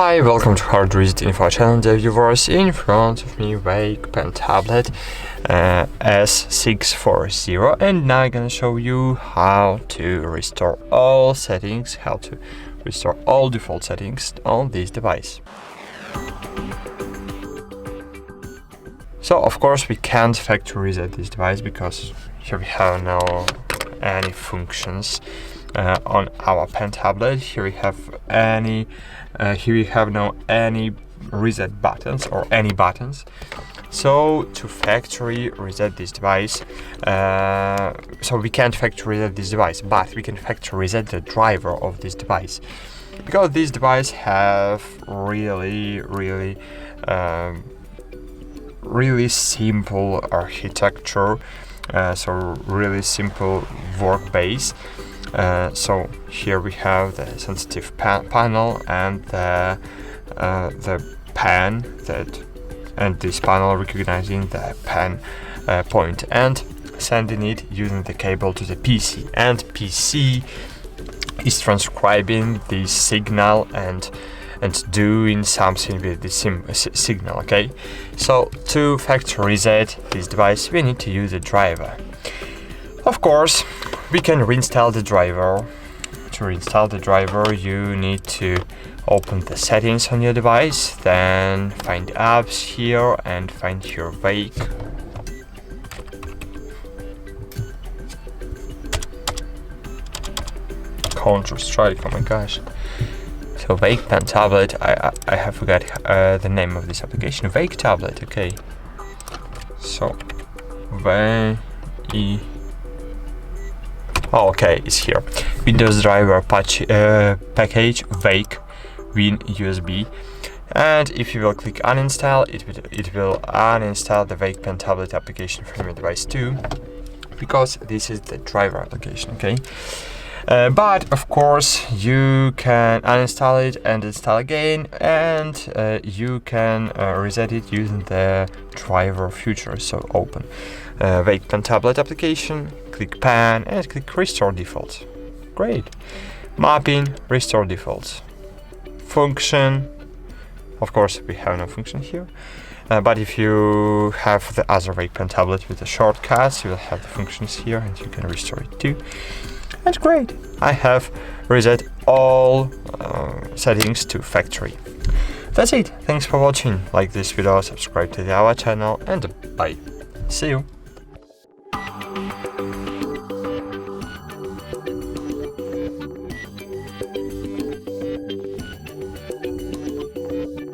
Hi, welcome to HardReset.Info channel, dear viewers. In front of me, Veikk pen tablet S640, and now I'm gonna show you how to restore all settings, how to restore all default settings on this device. So of course we can't factory reset this device because here we have no any functions on our pen tablet. Here we have no any reset buttons or any buttons. So to factory reset this device, so we can't factory reset this device, but we can factory reset the driver of this device, because this device have really simple architecture, so really simple work base. So here we have the sensitive panel and the pen and this panel recognizing the pen point and sending it using the cable to the PC, and PC is transcribing this signal and doing something with the signal. Okay, so to factory reset this device we need to use a driver. Of course we can reinstall the driver. To reinstall the driver you need to open the settings on your device, then find apps here and find your Veikk. Counter-Strike, oh my gosh. So Veikk pen tablet, I have forgot the name of this application. Veikk tablet, okay. So okay, it's here. Windows driver package Veikk Win USB, and if you will click uninstall, it will uninstall the Veikk pen tablet application from your device too, because this is the driver application. Okay. But of course you can uninstall it and install again, and you can reset it using the driver feature. So open Veikk pen tablet application, click pen and click restore defaults. Great. Mapping, restore defaults. Function, of course we have no function here, but if you have the other Veikk pen tablet with the shortcuts, you will have the functions here and you can restore it too. And great, I have reset all settings to factory. That's it. Thanks for watching. Like this video, subscribe to our channel, and bye. See you.